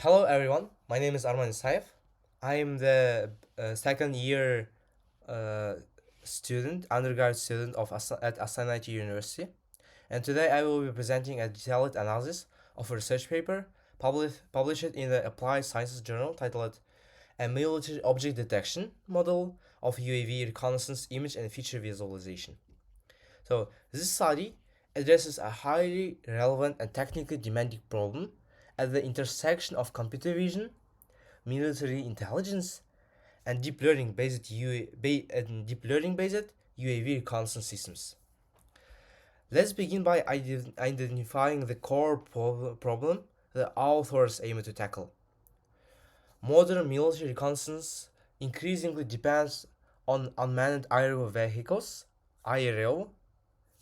Hello everyone, my name is Arman Issayev. I am the second year uh, student, undergrad student at IT-2307, and today I will be presenting a detailed analysis of a research paper published in the Applied Sciences Journal titled A Military Object Detection Model of UAV Reconnaissance Image and Feature Visualization. So, this study addresses a highly relevant and technically demanding problem at the intersection of computer vision, military intelligence, and deep learning based UAV reconnaissance systems. Let's begin by identifying the core problem the authors aim to tackle. Modern military reconnaissance increasingly depends on unmanned aerial vehicles, IRL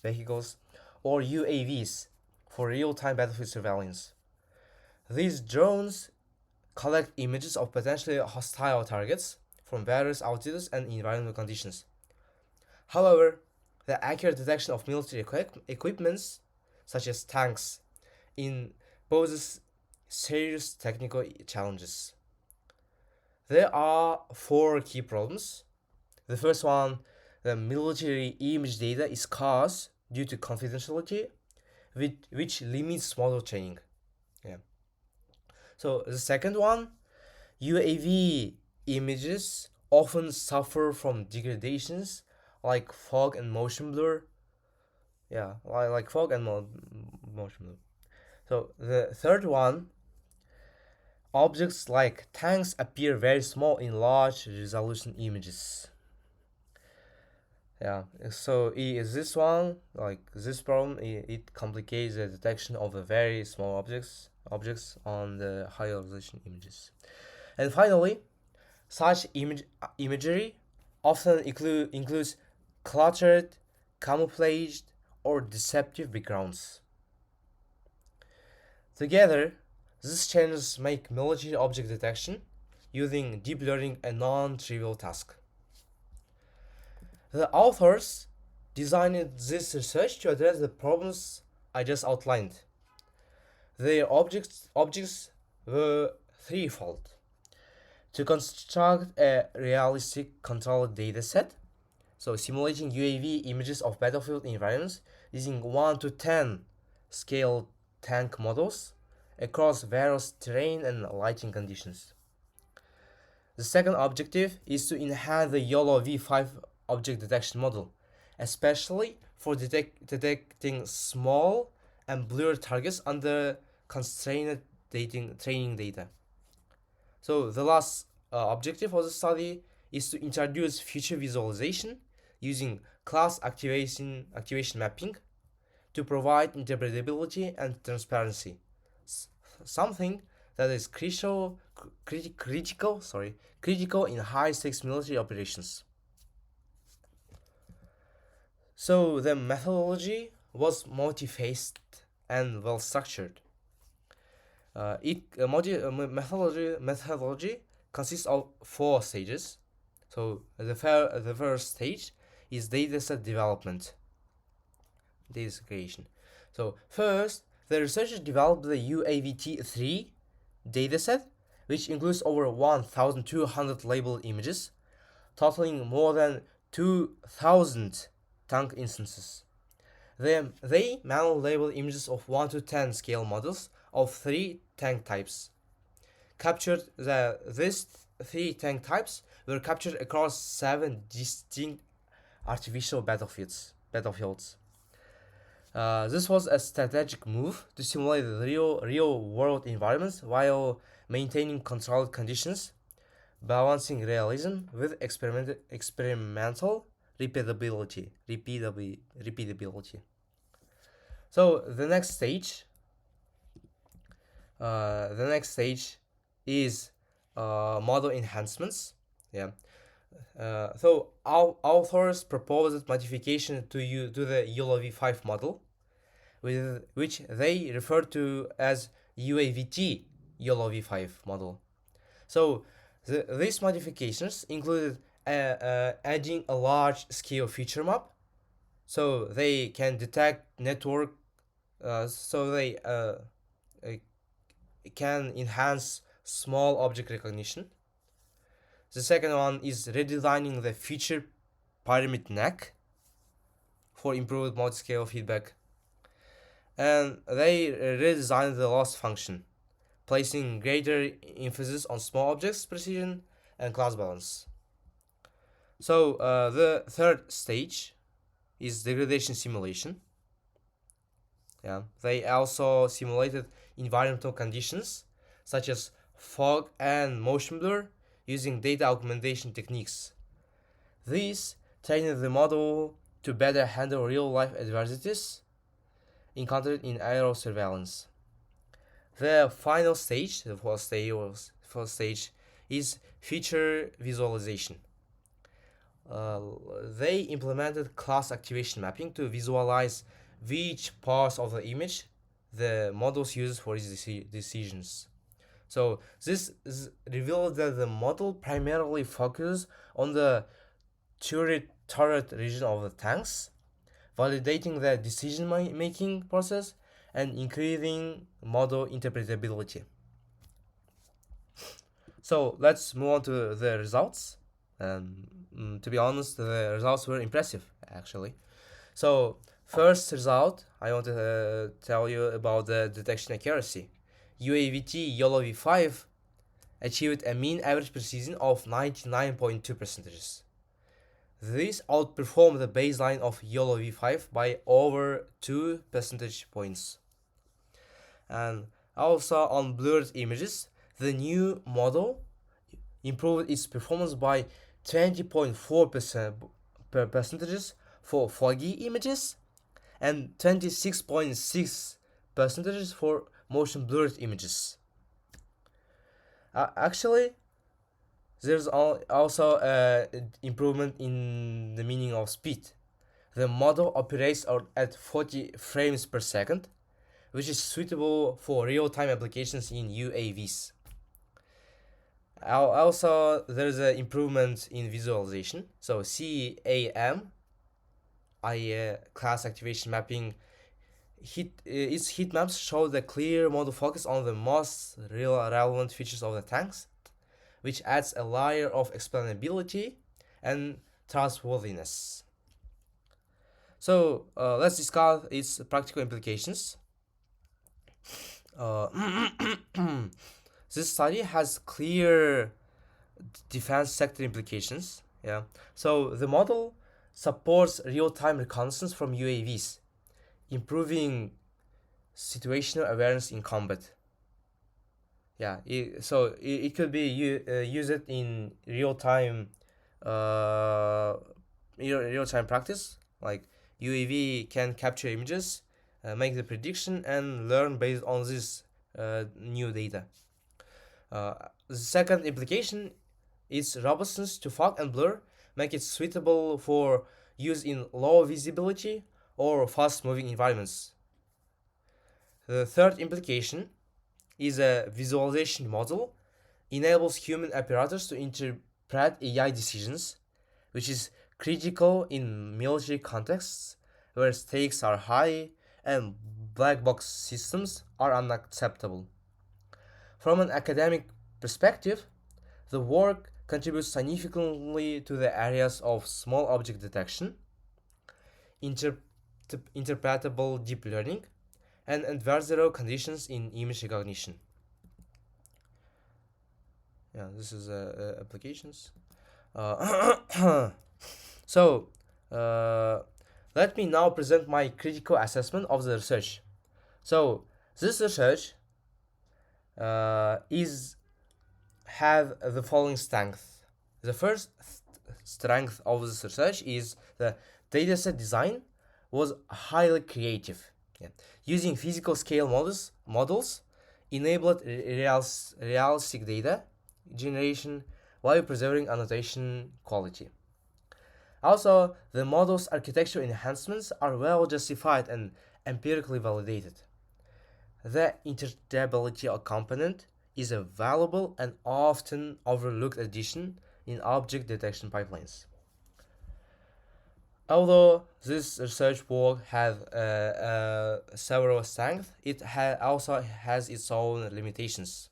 vehicles, or UAVs for real-time battlefield surveillance. These drones collect images of potentially hostile targets from various altitudes and environmental conditions. However, the accurate detection of military equipments, such as tanks, poses serious technical challenges. There are four key problems. The first one, the military image data is scarce due to confidentiality, which limits model training. Yeah. So the second one, UAV images often suffer from degradations like fog and motion blur. Yeah, like fog and motion blur. So the third one, objects like tanks appear very small in large resolution images. Yeah, so is this one like this problem? It complicates the detection of the very small objects on the high resolution images. And finally, such imagery often includes cluttered, camouflaged, or deceptive backgrounds. Together, these changes make military object detection using deep learning a non-trivial task. The authors designed this research to address the problems I just outlined. Their objects were threefold: to construct a realistic controlled dataset, so simulating UAV images of battlefield environments using 1 to 10 scale tank models across various terrain and lighting conditions. The second objective is to enhance the YOLO V5 object detection model, especially for detecting small and blurred targets under constrained training data. So the last objective of the study is to introduce feature visualization using class activation mapping to provide interpretability and transparency, something that is critical in high-stakes military operations. So the methodology was multi-phased and well structured. Methodology consists of four stages. So the first stage is dataset development, data creation. So first, the researchers developed the UAVT3 dataset, which includes over 1,200 labeled images, totaling more than 2,000 tank instances. They manually labeled images of 1 to 10 scale models of three tank types. These three tank types were captured across 7 distinct artificial battlefields. This was a strategic move to simulate real world environments while maintaining controlled conditions, balancing realism with experimental repeatability. So the next stage is model enhancements. Yeah. So our authors proposed modification to the YOLO V5 model, with which they refer to as UAVT YOLO V5 model. So these modifications included adding a large scale feature map, so they can detect network, so they can enhance small object recognition. The second one is redesigning the feature pyramid neck for improved multi-scale feedback. And they redesigned the loss function, placing greater emphasis on small objects precision and class balance. So the third stage is degradation simulation. Yeah, they also simulated environmental conditions such as fog and motion blur using data augmentation techniques. These trained the model to better handle real-life adversities encountered in aerial surveillance. The final stage, the fourth stage, is feature visualization. They implemented class activation mapping to visualize which parts of the image the models use for its decisions. So this revealed that the model primarily focuses on the turret region of the tanks, validating the decision making process and increasing model interpretability. So let's move on to the results. To be honest, the results were impressive actually. So first result, I want to tell you about the detection accuracy. UAVT YOLO V5 achieved a mean average precision of 99.2%. This outperformed the baseline of YOLO V5 by over 2 percentage points. And also on blurred images, the new model improved its performance by 20.4% per percentages for foggy images and 26.6 percentages for motion blurred images. Actually, there's also improvement in the meaning of speed. The model operates at 40 frames per second, which is suitable for real-time applications in UAVs. Also, there's an improvement in visualization. So CAM, class activation mapping, its heat maps show the clear model focus on the most relevant features of the tanks, which adds a layer of explainability and trustworthiness. So let's discuss its practical implications. This study has clear defense sector implications. Yeah. So the model supports real-time reconnaissance from UAVs, improving situational awareness in combat. Yeah. It could be used in real-time real-time practice. Like UAV can capture images, make the prediction, and learn based on this new data. The second implication is robustness to fog and blur, make it suitable for use in low visibility or fast-moving environments. The third implication is a visualization model enables human apparatus to interpret AI decisions, which is critical in military contexts where stakes are high and black box systems are unacceptable. From an academic perspective, the work contributes significantly to the areas of small object detection, interpretable deep learning, and adversarial conditions in image recognition. Yeah, this is applications. So, let me now present my critical assessment of the research. So, this research is have the following strength. The first strength of this research is the dataset design was highly creative. Yeah. Using physical scale models enabled realistic data generation while preserving annotation quality. Also, the model's architectural enhancements are well justified and empirically validated. The interpretability component is a valuable and often overlooked addition in object detection pipelines. Although this research work has several strengths, it also has its own limitations.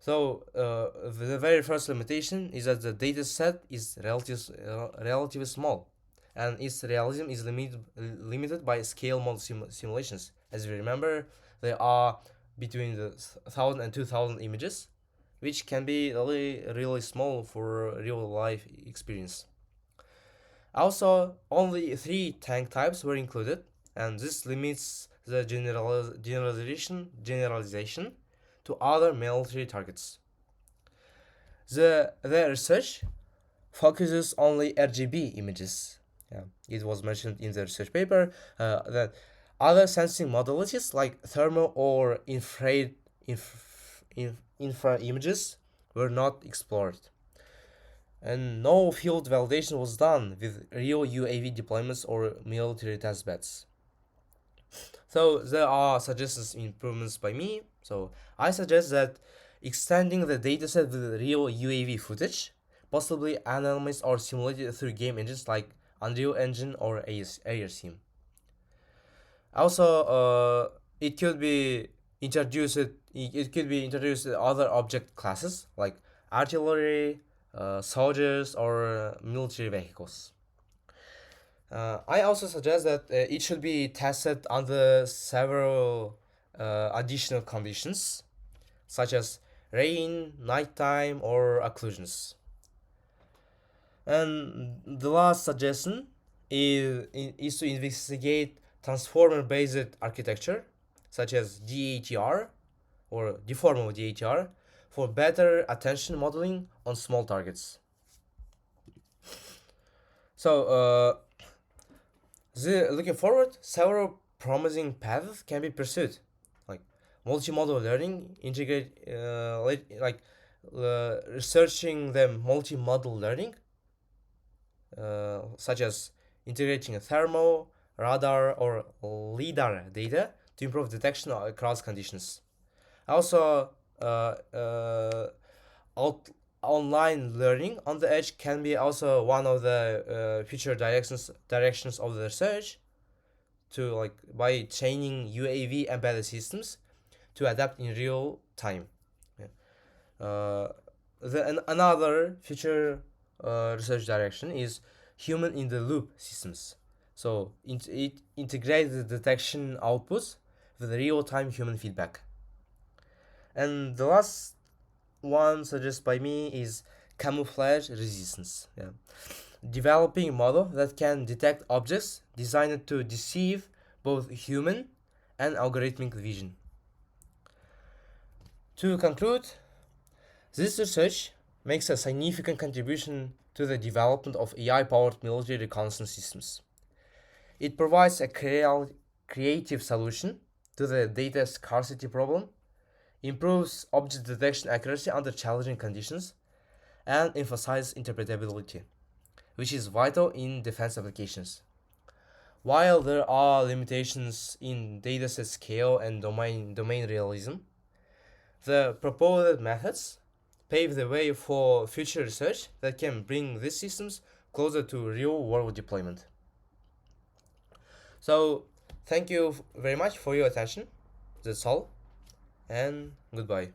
So the very first limitation is that the data set is relatively small, and its realism is limited by scale model simulations. As we remember, there are between the 1,000 and 2,000 images, which can be really small for real life experience. Also, only three tank types were included, and this limits the generalization to other military targets. The research focuses only RGB images. Yeah, it was mentioned in the research paper that other sensing modalities like thermal or infra images were not explored. And no field validation was done with real UAV deployments or military testbeds. So there are suggestions improvements by me. So I suggest that extending the dataset with real UAV footage, possibly anonymized or simulated through game engines like Unreal Engine or AirSim. Also, it could be introduced. It could be introduced to other object classes like artillery, soldiers, or military vehicles. I also suggest that it should be tested under several additional conditions, such as rain, nighttime, or occlusions. And the last suggestion is to investigate transformer based architecture, such as DATR or deformable DATR, for better attention modeling on small targets. So, looking forward, several promising paths can be pursued, like multimodal learning, researching the multimodal learning, such as integrating thermal, radar, or lidar data to improve detection across conditions. Also, uh, uh, out, online learning on the edge can be also one of the future directions of the research to like by training UAV embedded systems to adapt in real time. Yeah. Another future research direction is human in the loop systems. So it integrates the detection outputs with real time human feedback. And the last one suggested by me is camouflage resistance. Yeah. Developing a model that can detect objects designed to deceive both human and algorithmic vision. To conclude, this research makes a significant contribution to the development of AI powered military reconnaissance systems. It provides a creative solution to the data scarcity problem, improves object detection accuracy under challenging conditions, and emphasizes interpretability, which is vital in defense applications. While there are limitations in dataset scale and domain realism, the proposed methods pave the way for future research that can bring these systems closer to real world deployment. So, thank you very much for your attention. That's all, and goodbye.